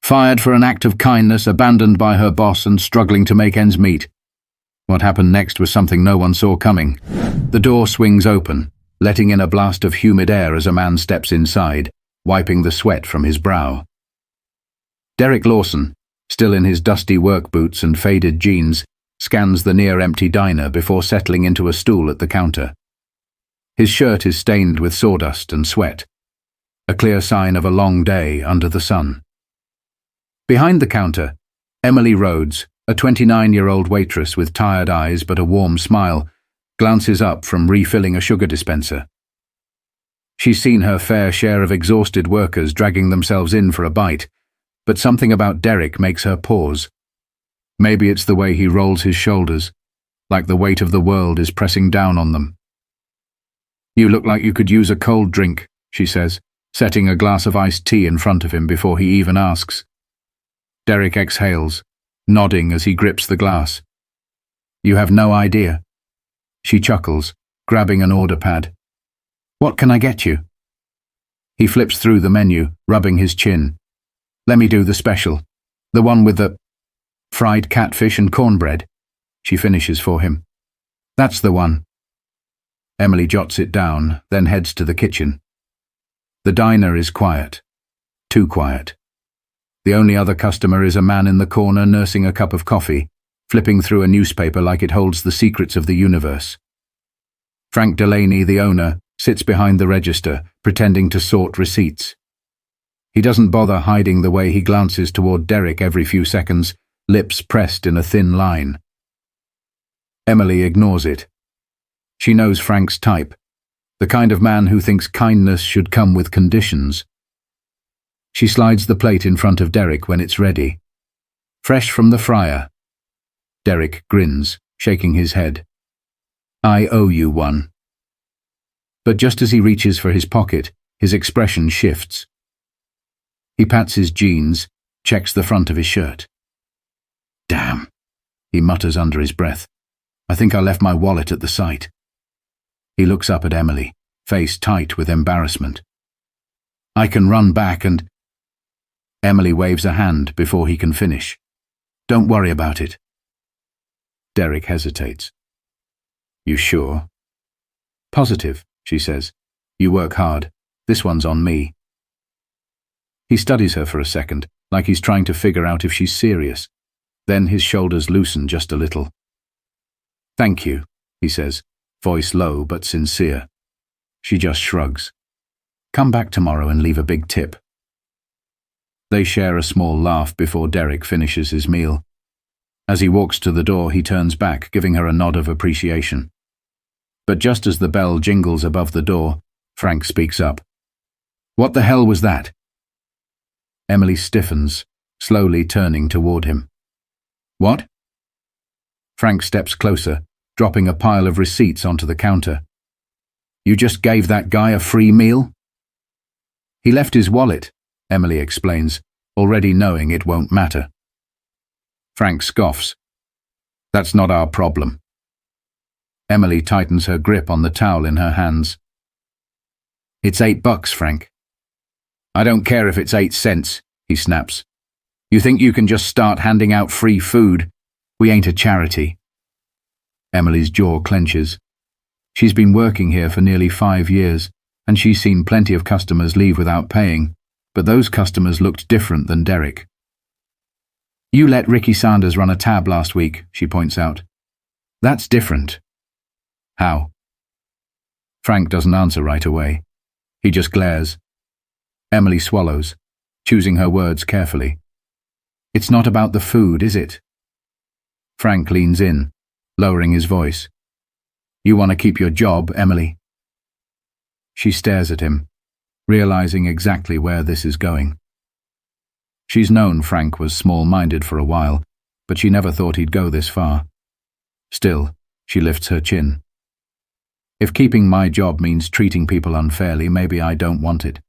Fired for an act of kindness, abandoned by her boss and struggling to make ends meet. What happened next was something no one saw coming. The door swings open, letting in a blast of humid air as a man steps inside, wiping the sweat from his brow. Derek Lawson, still in his dusty work boots and faded jeans, scans the near-empty diner before settling into a stool at the counter. His shirt is stained with sawdust and sweat, a clear sign of a long day under the sun. Behind the counter, Emily Rhodes, a 29-year-old waitress with tired eyes but a warm smile, glances up from refilling a sugar dispenser. She's seen her fair share of exhausted workers dragging themselves in for a bite, but something about Derek makes her pause. Maybe it's the way he rolls his shoulders, like the weight of the world is pressing down on them. "You look like you could use a cold drink," she says, setting a glass of iced tea in front of him before he even asks. Derek exhales, nodding as he grips the glass. "You have no idea." She chuckles, grabbing an order pad. "What can I get you?" He flips through the menu, rubbing his chin. "Let me do the special. The one with the fried catfish and cornbread," she finishes for him. "That's the one." Emily jots it down, then heads to the kitchen. The diner is quiet. Too quiet. The only other customer is a man in the corner nursing a cup of coffee, flipping through a newspaper like it holds the secrets of the universe. Frank Delaney, the owner, sits behind the register, pretending to sort receipts. He doesn't bother hiding the way he glances toward Derek every few seconds, lips pressed in a thin line. Emily ignores it. She knows Frank's type, the kind of man who thinks kindness should come with conditions. She slides the plate in front of Derek when it's ready. Fresh from the fryer. Derek grins, shaking his head. "I owe you one." But just as he reaches for his pocket, his expression shifts. He pats his jeans, checks the front of his shirt. "Damn," he mutters under his breath. "I think I left my wallet at the site." He looks up at Emily, face tight with embarrassment. "I can run back and—" Emily waves a hand before he can finish. "Don't worry about it." Derek hesitates. "You sure?" "Positive," she says. "You work hard. This one's on me." He studies her for a second, like he's trying to figure out if she's serious. Then his shoulders loosen just a little. "Thank you," he says, voice low but sincere. She just shrugs. "Come back tomorrow and leave a big tip." They share a small laugh before Derek finishes his meal. As he walks to the door, he turns back, giving her a nod of appreciation. But just as the bell jingles above the door, Frank speaks up. "What the hell was that?" Emily stiffens, slowly turning toward him. "What?" Frank steps closer, dropping a pile of receipts onto the counter. "You just gave that guy a free meal?" "He left his wallet," Emily explains, already knowing it won't matter. Frank scoffs. "That's not our problem." Emily tightens her grip on the towel in her hands. "It's $8, Frank." "I don't care if it's 8 cents, he snaps. "You think you can just start handing out free food? We ain't a charity." Emily's jaw clenches. She's been working here for nearly 5 years, and she's seen plenty of customers leave without paying, but those customers looked different than Derek. "You let Ricky Sanders run a tab last week," she points out. "That's different." "How?" Frank doesn't answer right away. He just glares. Emily swallows, choosing her words carefully. "It's not about the food, is it?" Frank leans in, lowering his voice. "You want to keep your job, Emily?" She stares at him, realizing exactly where this is going. She's known Frank was small-minded for a while, but she never thought he'd go this far. Still, she lifts her chin. "If keeping my job means treating people unfairly, maybe I don't want it."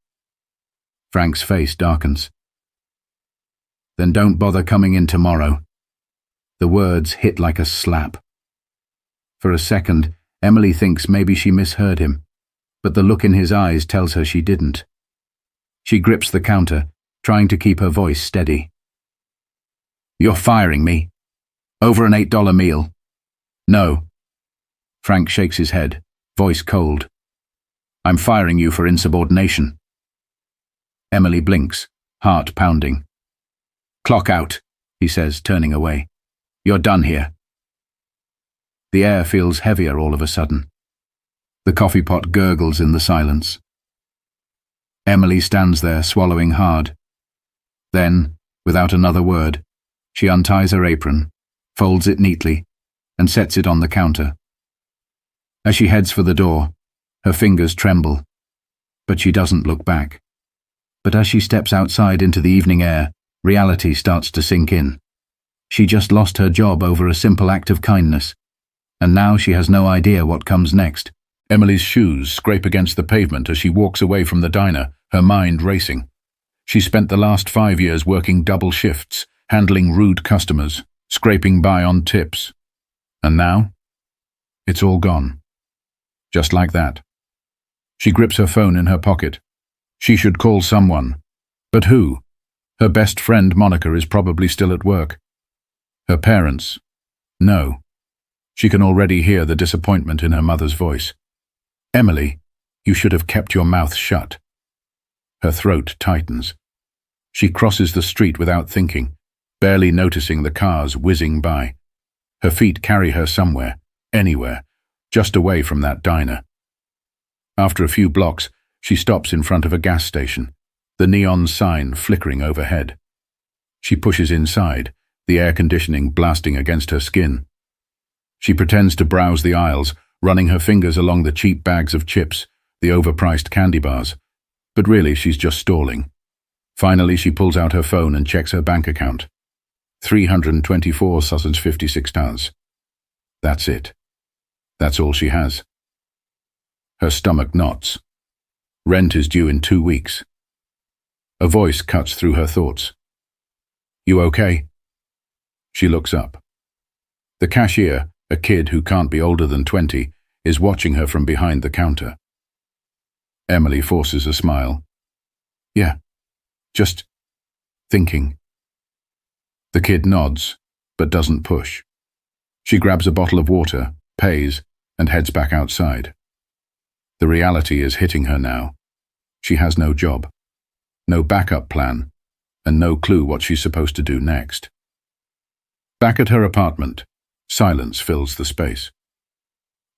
Frank's face darkens. "Then don't bother coming in tomorrow." The words hit like a slap. For a second, Emily thinks maybe she misheard him, but the look in his eyes tells her she didn't. She grips the counter, trying to keep her voice steady. "You're firing me. Over an $8 meal." "No." Frank shakes his head, voice cold. "I'm firing you for insubordination." Emily blinks, heart pounding. "Clock out," he says, turning away. "You're done here." The air feels heavier all of a sudden. The coffee pot gurgles in the silence. Emily stands there, swallowing hard. Then, without another word, she unties her apron, folds it neatly, and sets it on the counter. As she heads for the door, her fingers tremble, but she doesn't look back. But as she steps outside into the evening air, reality starts to sink in. She just lost her job over a simple act of kindness, and now she has no idea what comes next. Emily's shoes scrape against the pavement as she walks away from the diner, her mind racing. She spent the last 5 years working double shifts, handling rude customers, scraping by on tips. And now? It's all gone. Just like that. She grips her phone in her pocket. She should call someone. But who? Her best friend Monica is probably still at work. Her parents? No. She can already hear the disappointment in her mother's voice. "Emily, you should have kept your mouth shut." Her throat tightens. She crosses the street without thinking, barely noticing the cars whizzing by. Her feet carry her somewhere, anywhere, just away from that diner. After a few blocks, she stops in front of a gas station, the neon sign flickering overhead. She pushes inside, the air conditioning blasting against her skin. She pretends to browse the aisles, running her fingers along the cheap bags of chips, the overpriced candy bars. But really, she's just stalling. Finally, she pulls out her phone and checks her bank account. 324,56 That's it. That's all she has. Her stomach knots. Rent is due in 2 weeks. A voice cuts through her thoughts. "You okay?" She looks up. The cashier, a kid who can't be older than 20, is watching her from behind the counter. Emily forces a smile. "Yeah, just thinking." The kid nods, but doesn't push. She grabs a bottle of water, pays, and heads back outside. The reality is hitting her now. She has no job, no backup plan, and no clue what she's supposed to do next. Back at her apartment, silence fills the space.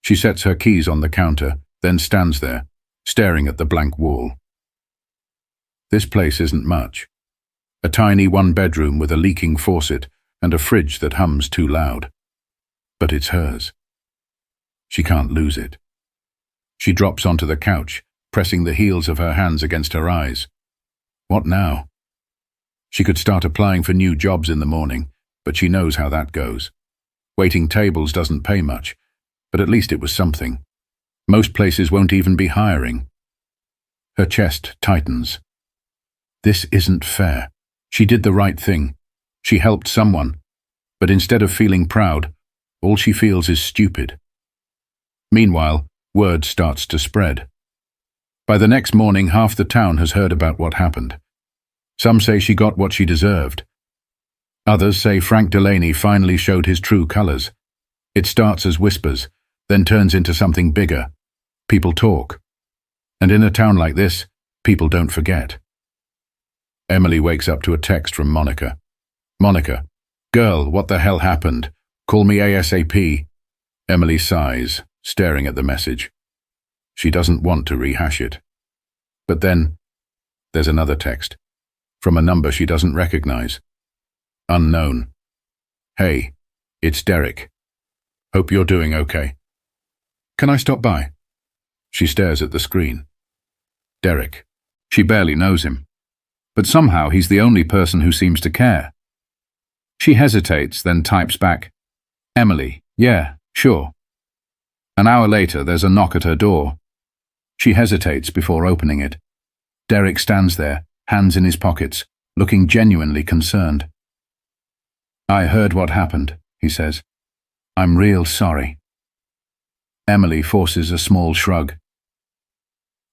She sets her keys on the counter, then stands there, staring at the blank wall. This place isn't much. A tiny one-bedroom with a leaking faucet and a fridge that hums too loud. But it's hers. She can't lose it. She drops onto the couch, pressing the heels of her hands against her eyes. What now? She could start applying for new jobs in the morning, but she knows how that goes. Waiting tables doesn't pay much, but at least it was something. Most places won't even be hiring. Her chest tightens. This isn't fair. She did the right thing. She helped someone. But instead of feeling proud, all she feels is stupid. Meanwhile, word starts to spread. By the next morning, half the town has heard about what happened. Some say she got what she deserved. Others say Frank Delaney finally showed his true colors. It starts as whispers, then turns into something bigger. People talk. And in a town like this, people don't forget. Emily wakes up to a text from Monica. "Monica, girl, what the hell happened? Call me ASAP." Emily sighs, staring at the message. She doesn't want to rehash it. But then, there's another text, from a number she doesn't recognize. Unknown. "Hey, it's Derek. Hope you're doing okay. Can I stop by?" She stares at the screen. Derek. She barely knows him. But somehow he's the only person who seems to care. She hesitates, then types back, "Emily, yeah, sure." An hour later, there's a knock at her door. She hesitates before opening it. Derek stands there, hands in his pockets, looking genuinely concerned. "I heard what happened," he says. "I'm real sorry." Emily forces a small shrug.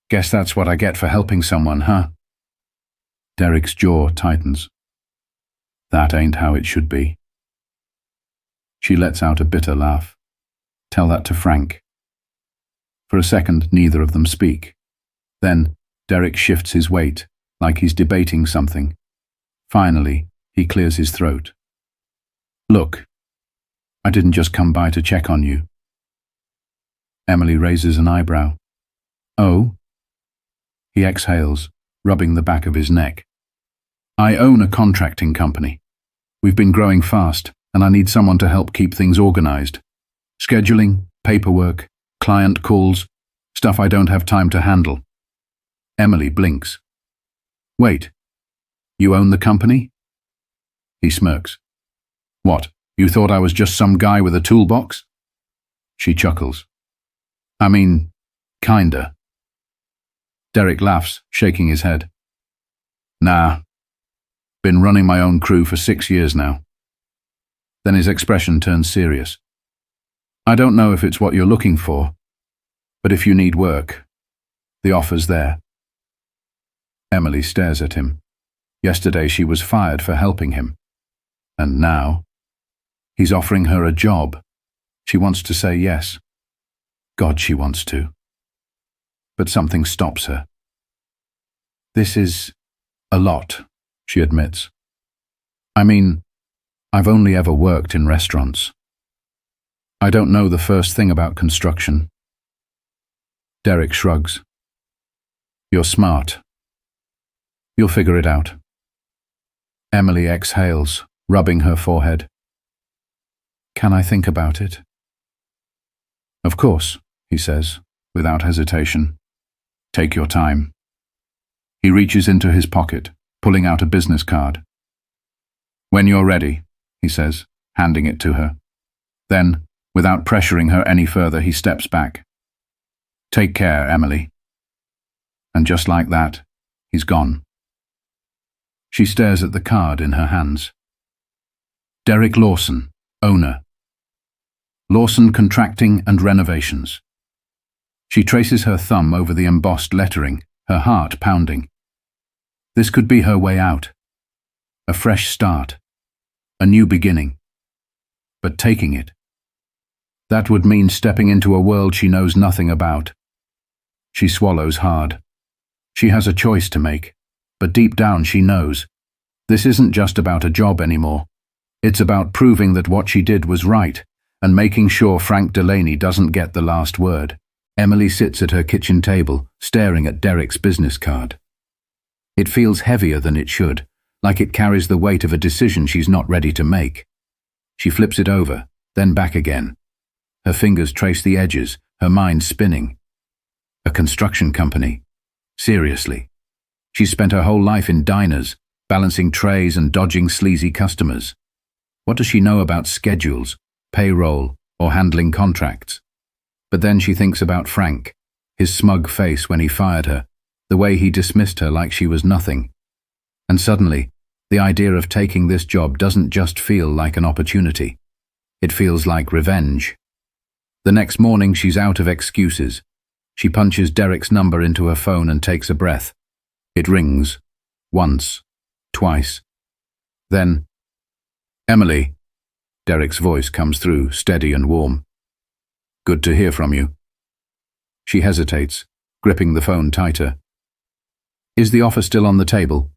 "Guess that's what I get for helping someone, huh?" Derek's jaw tightens. That ain't how it should be. She lets out a bitter laugh. Tell that to Frank. For a second, neither of them speak. Then, Derek shifts his weight, like he's debating something. Finally, he clears his throat. Look, I didn't just come by to check on you. Emily raises an eyebrow. Oh? He exhales, rubbing the back of his neck. I own a contracting company. We've been growing fast, and I need someone to help keep things organized. Scheduling, paperwork, client calls, stuff I don't have time to handle. Emily blinks. Wait, you own the company? He smirks. What, you thought I was just some guy with a toolbox? She chuckles. I mean, kinda. Derek laughs, shaking his head. Nah. Been running my own crew for 6 years now. Then his expression turns serious. I don't know if it's what you're looking for, but if you need work, the offer's there. Emily stares at him. Yesterday she was fired for helping him. And now, he's offering her a job. She wants to say yes. God, she wants to. But something stops her. This is a lot, she admits. I mean, I've only ever worked in restaurants. I don't know the first thing about construction. Derek shrugs. You're smart. You'll figure it out. Emily exhales, rubbing her forehead. Can I think about it? Of course, he says, without hesitation. Take your time. He reaches into his pocket, pulling out a business card. When you're ready, he says, handing it to her. Then, without pressuring her any further, he steps back. Take care, Emily. And just like that, he's gone. She stares at the card in her hands. Derek Lawson, owner. Lawson Contracting and Renovations. She traces her thumb over the embossed lettering, her heart pounding. This could be her way out. A fresh start. A new beginning. But taking it. That would mean stepping into a world she knows nothing about. She swallows hard. She has a choice to make, but deep down she knows. This isn't just about a job anymore. It's about proving that what she did was right, and making sure Frank Delaney doesn't get the last word. Emily sits at her kitchen table, staring at Derek's business card. It feels heavier than it should, like it carries the weight of a decision she's not ready to make. She flips it over, then back again. Her fingers trace the edges, her mind spinning. A construction company. Seriously. She's spent her whole life in diners, balancing trays and dodging sleazy customers. What does she know about schedules, payroll, or handling contracts? But then she thinks about Frank, his smug face when he fired her, the way he dismissed her like she was nothing. And suddenly, the idea of taking this job doesn't just feel like an opportunity. It feels like revenge. The next morning she's out of excuses. She punches Derek's number into her phone and takes a breath. It rings. Once. Twice. Then, Emily. Derek's voice comes through, steady and warm. Good to hear from you. She hesitates, gripping the phone tighter. Is the offer still on the table?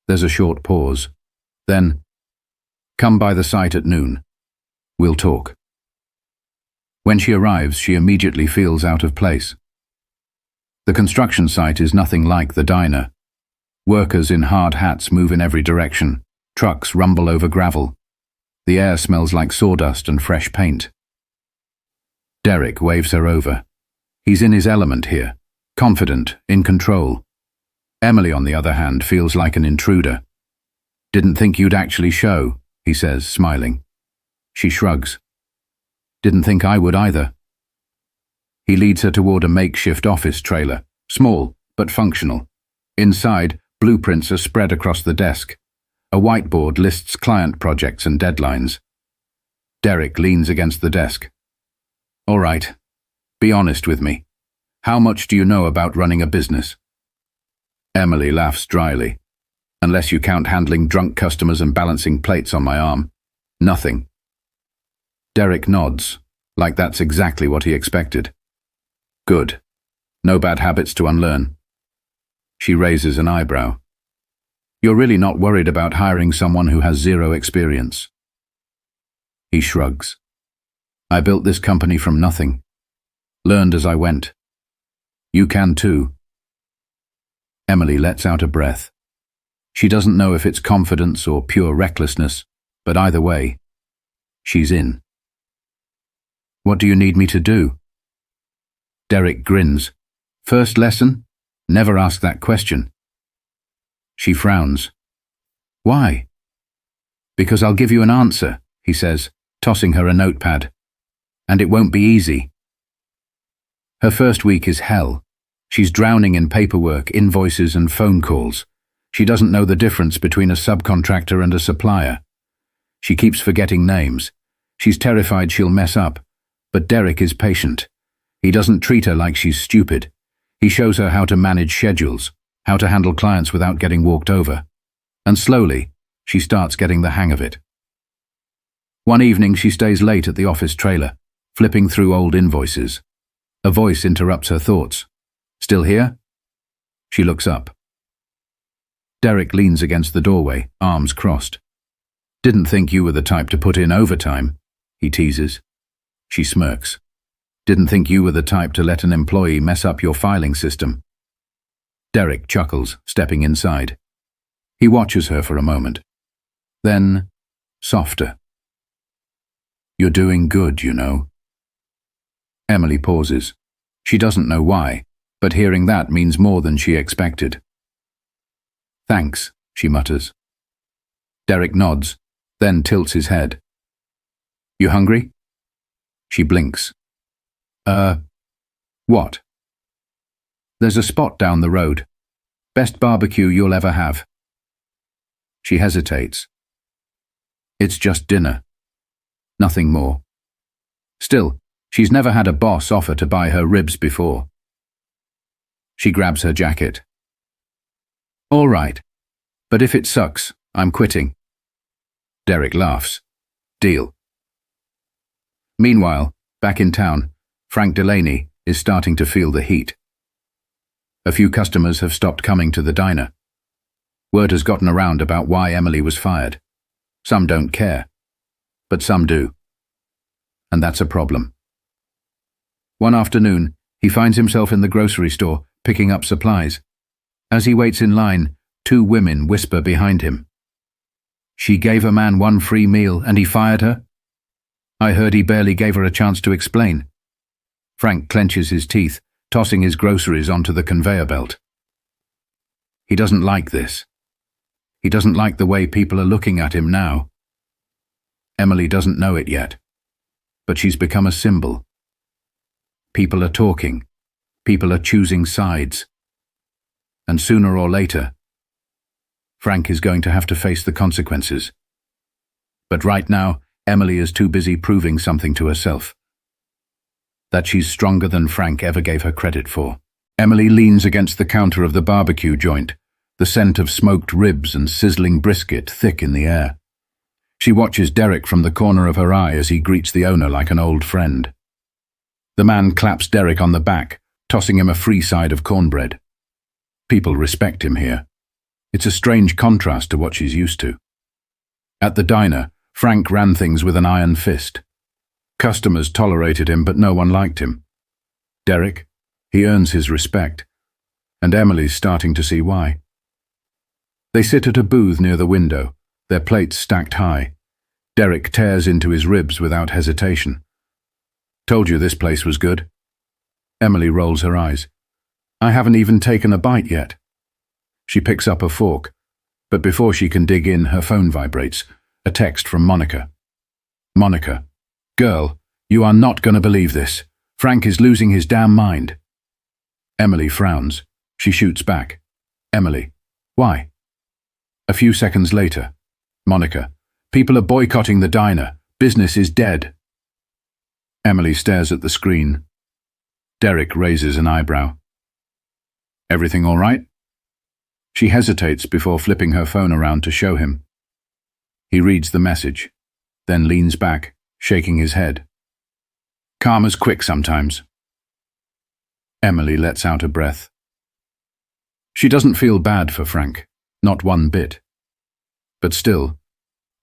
There's a short pause. Then, come by the site at noon. We'll talk. When she arrives, she immediately feels out of place. The construction site is nothing like the diner. Workers in hard hats move in every direction. Trucks rumble over gravel. The air smells like sawdust and fresh paint. Derek waves her over. He's in his element here, confident, in control. Emily, on the other hand, feels like an intruder. Didn't think you'd actually show, he says, smiling. She shrugs. Didn't think I would either. He leads her toward a makeshift office trailer, small but functional. Inside, blueprints are spread across the desk. A whiteboard lists client projects and deadlines. Derek leans against the desk. All right, be honest with me. How much do you know about running a business? Emily laughs dryly. Unless you count handling drunk customers and balancing plates on my arm. Nothing. Derek nods, like that's exactly what he expected. Good. No bad habits to unlearn. She raises an eyebrow. You're really not worried about hiring someone who has zero experience? He shrugs. I built this company from nothing. Learned as I went. You can too. Emily lets out a breath. She doesn't know if it's confidence or pure recklessness, but either way, she's in. What do you need me to do? Derek grins. First lesson? Never ask that question. She frowns. Why? Because I'll give you an answer, he says, tossing her a notepad. And it won't be easy. Her first week is hell. She's drowning in paperwork, invoices, and phone calls. She doesn't know the difference between a subcontractor and a supplier. She keeps forgetting names. She's terrified she'll mess up. But Derek is patient. He doesn't treat her like she's stupid. He shows her how to manage schedules, how to handle clients without getting walked over. And slowly, she starts getting the hang of it. One evening, she stays late at the office trailer, flipping through old invoices. A voice interrupts her thoughts. Still here? She looks up. Derek leans against the doorway, arms crossed. Didn't think you were the type to put in overtime, he teases. She smirks. Didn't think you were the type to let an employee mess up your filing system. Derek chuckles, stepping inside. He watches her for a moment. Then, softer. You're doing good, you know. Emily pauses. She doesn't know why, but hearing that means more than she expected. Thanks, she mutters. Derek nods, then tilts his head. You hungry? She blinks. What? There's a spot down the road. Best barbecue you'll ever have. She hesitates. It's just dinner. Nothing more. Still, she's never had a boss offer to buy her ribs before. She grabs her jacket. All right, but if it sucks, I'm quitting. Derek laughs. Deal. Meanwhile, back in town, Frank Delaney is starting to feel the heat. A few customers have stopped coming to the diner. Word has gotten around about why Emily was fired. Some don't care, but some do. And that's a problem. One afternoon, he finds himself in the grocery store, picking up supplies. As he waits in line, two women whisper behind him. She gave a man one free meal and he fired her? I heard he barely gave her a chance to explain. Frank clenches his teeth, tossing his groceries onto the conveyor belt. He doesn't like this. He doesn't like the way people are looking at him now. Emily doesn't know it yet, but she's become a symbol. People are talking. People are choosing sides. And sooner or later, Frank is going to have to face the consequences. But right now, Emily is too busy proving something to herself. That she's stronger than Frank ever gave her credit for. Emily leans against the counter of the barbecue joint, the scent of smoked ribs and sizzling brisket thick in the air. She watches Derek from the corner of her eye as he greets the owner like an old friend. The man claps Derek on the back, tossing him a free side of cornbread. People respect him here. It's a strange contrast to what she's used to. At the diner, Frank ran things with an iron fist. Customers tolerated him, but no one liked him. Derek, he earns his respect, and Emily's starting to see why. They sit at a booth near the window, their plates stacked high. Derek tears into his ribs without hesitation. Told you this place was good. Emily rolls her eyes. I haven't even taken a bite yet. She picks up a fork, but before she can dig in, her phone vibrates. A text from Monica. Monica, girl, you are not going to believe this. Frank is losing his damn mind. Emily frowns. She shoots back. Emily, why? A few seconds later, Monica, people are boycotting the diner. Business is dead. Emily stares at the screen. Derek raises an eyebrow. Everything all right? She hesitates before flipping her phone around to show him. He reads the message, then leans back, shaking his head. Karma's quick sometimes. Emily lets out a breath. She doesn't feel bad for Frank, not one bit. But still,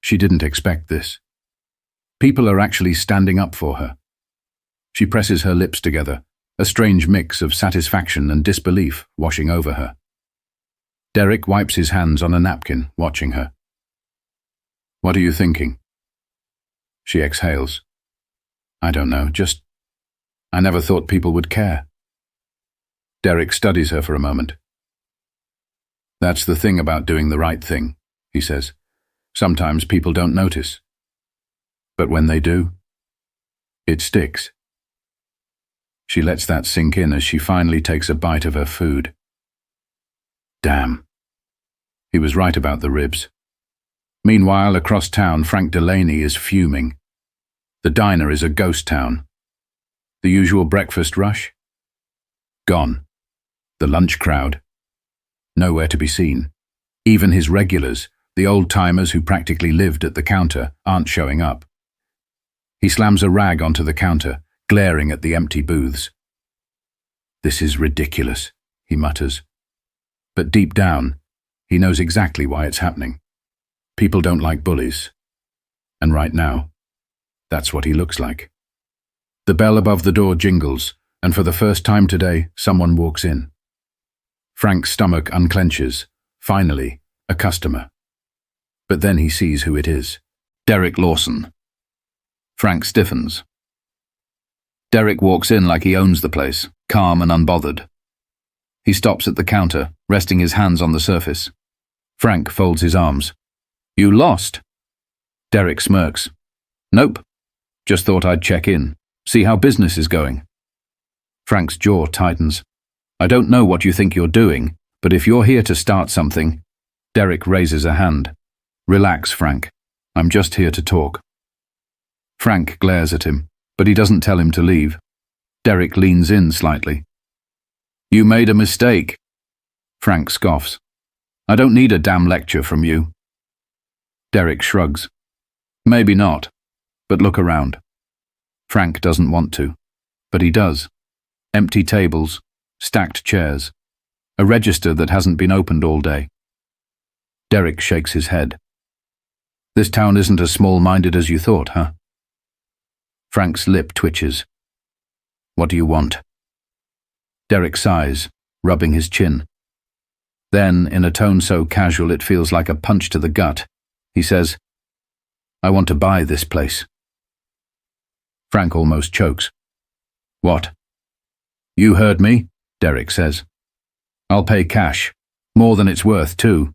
she didn't expect this. People are actually standing up for her. She presses her lips together, a strange mix of satisfaction and disbelief washing over her. Derek wipes his hands on a napkin, watching her. What are you thinking? She exhales. I don't know, I never thought people would care. Derek studies her for a moment. That's the thing about doing the right thing, he says. Sometimes people don't notice. But when they do, it sticks. She lets that sink in as she finally takes a bite of her food. Damn. He was right about the ribs. Meanwhile, across town, Frank Delaney is fuming. The diner is a ghost town. The usual breakfast rush? Gone. The lunch crowd? Nowhere to be seen. Even his regulars, the old-timers who practically lived at the counter, aren't showing up. He slams a rag onto the counter, glaring at the empty booths. This is ridiculous, he mutters. But deep down, he knows exactly why it's happening. People don't like bullies. And right now, that's what he looks like. The bell above the door jingles, and for the first time today, someone walks in. Frank's stomach unclenches. Finally, a customer. But then he sees who it is. Derek Lawson. Frank stiffens. Derek walks in like he owns the place, calm and unbothered. He stops at the counter, resting his hands on the surface. Frank folds his arms. You lost? Derek smirks. Nope. Just thought I'd check in, see how business is going. Frank's jaw tightens. I don't know what you think you're doing, but if you're here to start something... Derek raises a hand. Relax, Frank. I'm just here to talk. Frank glares at him, but he doesn't tell him to leave. Derek leans in slightly. You made a mistake. Frank scoffs. I don't need a damn lecture from you. Derek shrugs. Maybe not, but look around. Frank doesn't want to, but he does. Empty tables, stacked chairs, a register that hasn't been opened all day. Derek shakes his head. This town isn't as small-minded as you thought, huh? Frank's lip twitches. What do you want? Derek sighs, rubbing his chin. Then, in a tone so casual it feels like a punch to the gut, he says, I want to buy this place. Frank almost chokes. What? You heard me, Derek says. I'll pay cash, more than it's worth, too.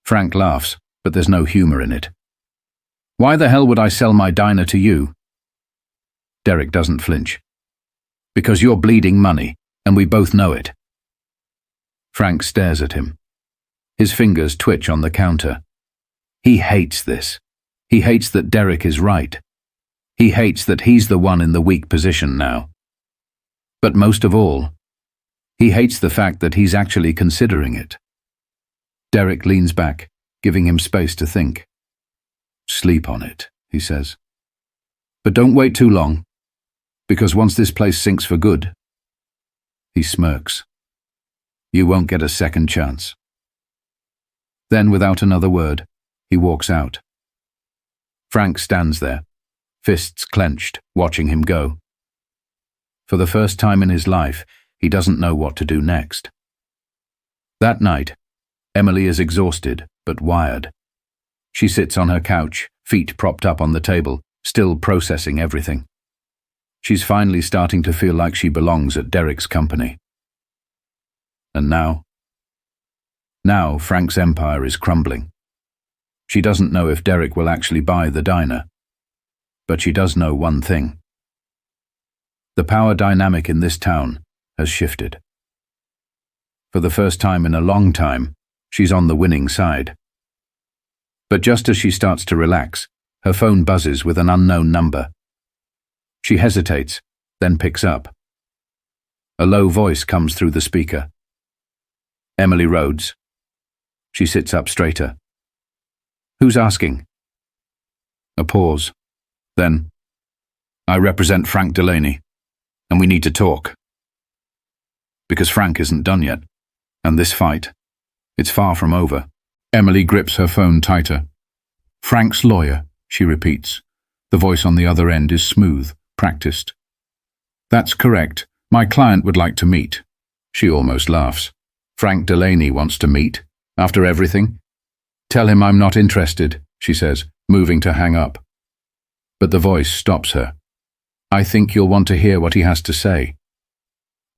Frank laughs, but there's no humor in it. Why the hell would I sell my diner to you? Derek doesn't flinch. Because you're bleeding money, and we both know it. Frank stares at him. His fingers twitch on the counter. He hates this. He hates that Derek is right. He hates that he's the one in the weak position now. But most of all, he hates the fact that he's actually considering it. Derek leans back, giving him space to think. Sleep on it, he says. But don't wait too long, because once this place sinks for good, he smirks. You won't get a second chance. Then, without another word, he walks out. Frank stands there, fists clenched, watching him go. For the first time in his life, he doesn't know what to do next. That night, Emily is exhausted, but wired. She sits on her couch, feet propped up on the table, still processing everything. She's finally starting to feel like she belongs at Derek's company. And now Frank's empire is crumbling. She doesn't know if Derek will actually buy the diner, but she does know one thing. The power dynamic in this town has shifted. For the first time in a long time, she's on the winning side. But just as she starts to relax, her phone buzzes with an unknown number. She hesitates, then picks up. A low voice comes through the speaker. Emily Rhodes. She sits up straighter. Who's asking? A pause. Then, I represent Frank Delaney, and we need to talk. Because Frank isn't done yet, and this fight, it's far from over. Emily grips her phone tighter. Frank's lawyer, she repeats. The voice on the other end is smooth, practiced. That's correct. My client would like to meet. She almost laughs. Frank Delaney wants to meet? After everything? Tell him I'm not interested, she says, moving to hang up. But the voice stops her. I think you'll want to hear what he has to say.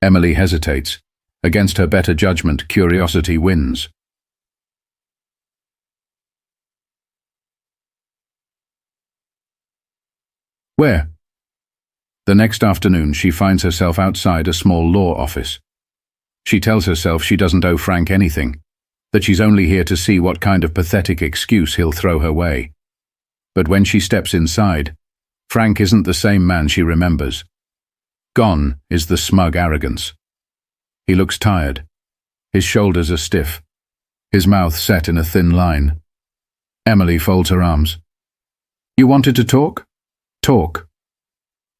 Emily hesitates. Against her better judgment, curiosity wins. Where? The next afternoon, she finds herself outside a small law office. She tells herself she doesn't owe Frank anything, that she's only here to see what kind of pathetic excuse he'll throw her way. But when she steps inside, Frank isn't the same man she remembers. Gone is the smug arrogance. He looks tired. His shoulders are stiff, his mouth set in a thin line. Emily folds her arms. You wanted to talk? Talk.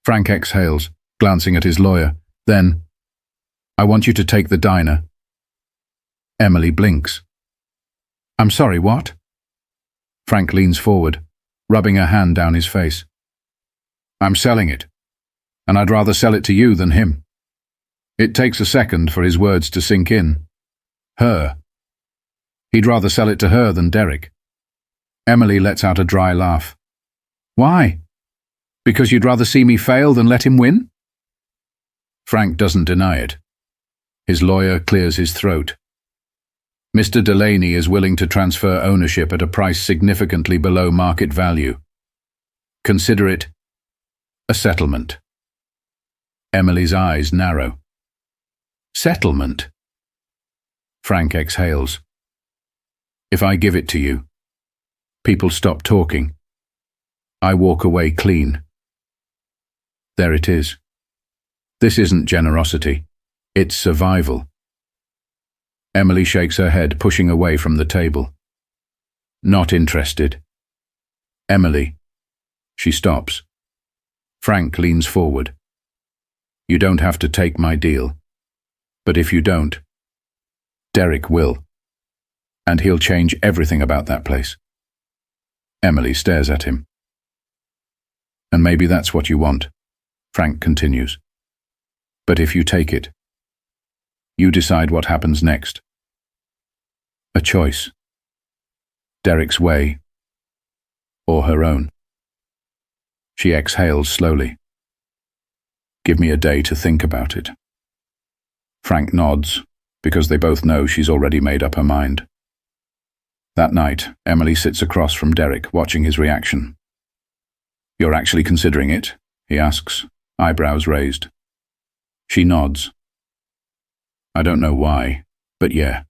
Frank exhales, glancing at his lawyer. Then, I want you to take the diner. Emily blinks. I'm sorry, what? Frank leans forward, rubbing a hand down his face. I'm selling it, and I'd rather sell it to you than him. It takes a second for his words to sink in. Her. He'd rather sell it to her than Derek. Emily lets out a dry laugh. Why? Because you'd rather see me fail than let him win? Frank doesn't deny it. His lawyer clears his throat. Mr. Delaney is willing to transfer ownership at a price significantly below market value. Consider it a settlement. Emily's eyes narrow. Settlement? Frank exhales. If I give it to you, people stop talking. I walk away clean. There it is. This isn't generosity. It's survival. Emily shakes her head, pushing away from the table. Not interested. Emily. She stops. Frank leans forward. You don't have to take my deal. But if you don't, Derek will. And he'll change everything about that place. Emily stares at him. And maybe that's what you want, Frank continues. But if you take it, you decide what happens next. A choice. Derek's way, or her own. She exhales slowly. Give me a day to think about it. Frank nods, because they both know she's already made up her mind. That night, Emily sits across from Derek, watching his reaction. You're actually considering it? He asks, eyebrows raised. She nods. I don't know why, but yeah.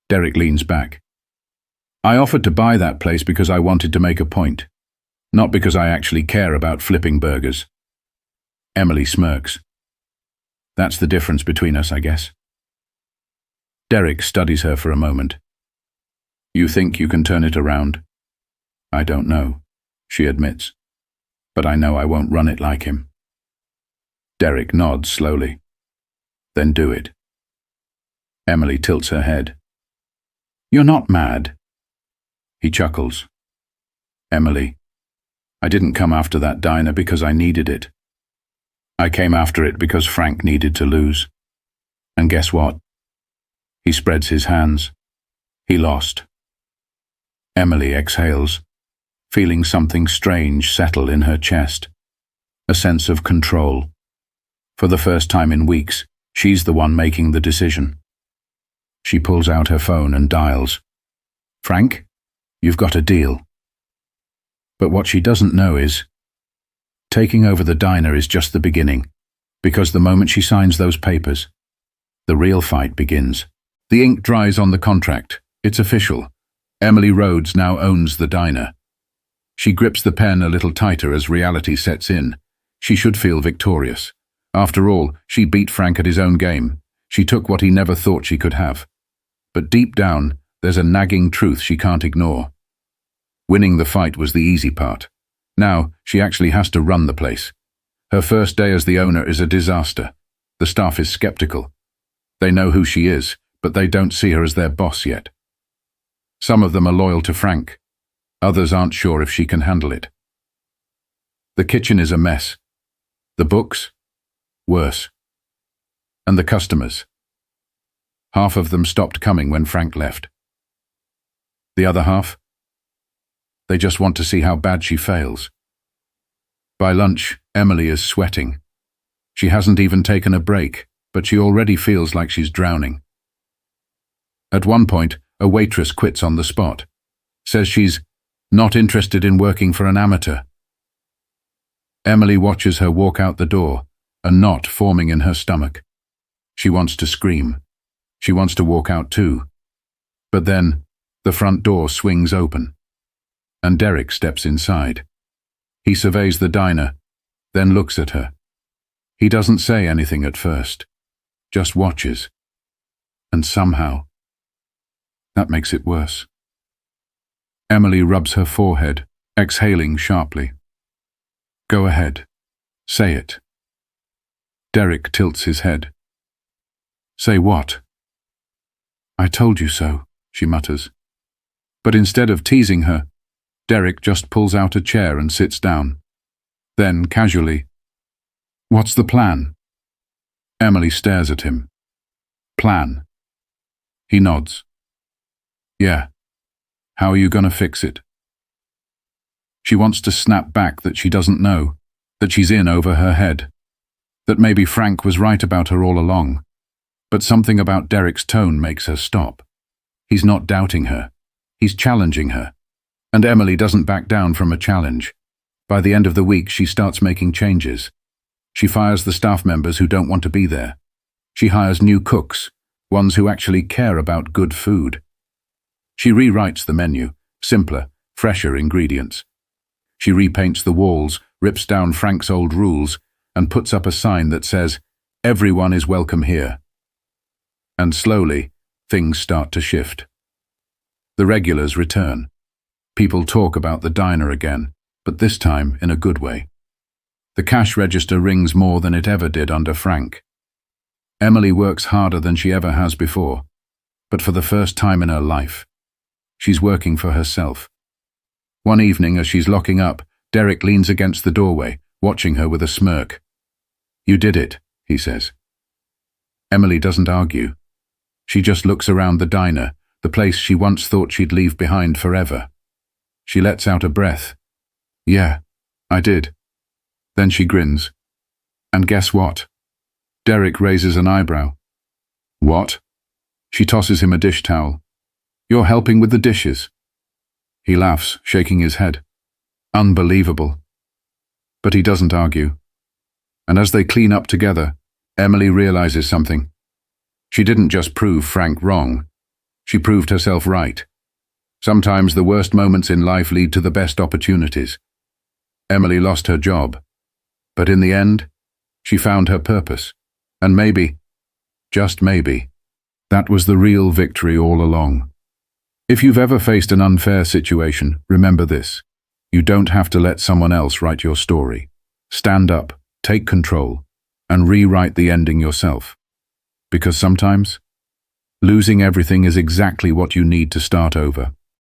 Derek leans back. I offered to buy that place because I wanted to make a point, not because I actually care about flipping burgers. Emily smirks. That's the difference between us, I guess. Derek studies her for a moment. You think you can turn it around? I don't know, she admits, but I know I won't run it like him. Derek nods slowly. Then do it. Emily tilts her head. You're not mad. He chuckles. Emily, I didn't come after that diner because I needed it. I came after it because Frank needed to lose. And guess what? He spreads his hands. He lost. Emily exhales, feeling something strange settle in her chest. A sense of control. For the first time in weeks, she's the one making the decision. She pulls out her phone and dials. Frank, you've got a deal. But what she doesn't know is, taking over the diner is just the beginning, because the moment she signs those papers, the real fight begins. The ink dries on the contract. It's official. Emily Rhodes now owns the diner. She grips the pen a little tighter as reality sets in. She should feel victorious. After all, she beat Frank at his own game. She took what he never thought she could have. But deep down, there's a nagging truth she can't ignore. Winning the fight was the easy part. Now, she actually has to run the place. Her first day as the owner is a disaster. The staff is skeptical. They know who she is, but they don't see her as their boss yet. Some of them are loyal to Frank. Others aren't sure if she can handle it. The kitchen is a mess. The books? Worse. And the customers? Half of them stopped coming when Frank left. The other half? They just want to see how bad she fails. By lunch, Emily is sweating. She hasn't even taken a break, but she already feels like she's drowning. At one point, a waitress quits on the spot, says she's not interested in working for an amateur. Emily watches her walk out the door, a knot forming in her stomach. She wants to scream. She wants to walk out too. But then, the front door swings open, and Derek steps inside. He surveys the diner, then looks at her. He doesn't say anything at first, just watches. And somehow, that makes it worse. Emily rubs her forehead, exhaling sharply. Go ahead. Say it. Derek tilts his head. Say what? I told you so, she mutters. But instead of teasing her, Derek just pulls out a chair and sits down. Then, casually, what's the plan? Emily stares at him. Plan. He nods. Yeah. How are you going to fix it? She wants to snap back that she doesn't know, that she's in over her head, that maybe Frank was right about her all along. But something about Derek's tone makes her stop. He's not doubting her. He's challenging her. And Emily doesn't back down from a challenge. By the end of the week, she starts making changes. She fires the staff members who don't want to be there. She hires new cooks, ones who actually care about good food. She rewrites the menu, simpler, fresher ingredients. She repaints the walls, rips down Frank's old rules, and puts up a sign that says, "Everyone is welcome here." And slowly, things start to shift. The regulars return. People talk about the diner again, but this time in a good way. The cash register rings more than it ever did under Frank. Emily works harder than she ever has before, but for the first time in her life, she's working for herself. One evening, as she's locking up, Derek leans against the doorway, watching her with a smirk. You did it, he says. Emily doesn't argue. She just looks around the diner, the place she once thought she'd leave behind forever. She lets out a breath. Yeah, I did. Then she grins. And guess what? Derek raises an eyebrow. What? She tosses him a dish towel. You're helping with the dishes. He laughs, shaking his head. Unbelievable. But he doesn't argue. And as they clean up together, Emily realizes something. She didn't just prove Frank wrong. She proved herself right. Sometimes the worst moments in life lead to the best opportunities. Emily lost her job. But in the end, she found her purpose. And maybe, just maybe, that was the real victory all along. If you've ever faced an unfair situation, remember this. You don't have to let someone else write your story. Stand up, take control, and rewrite the ending yourself. Because sometimes, losing everything is exactly what you need to start over.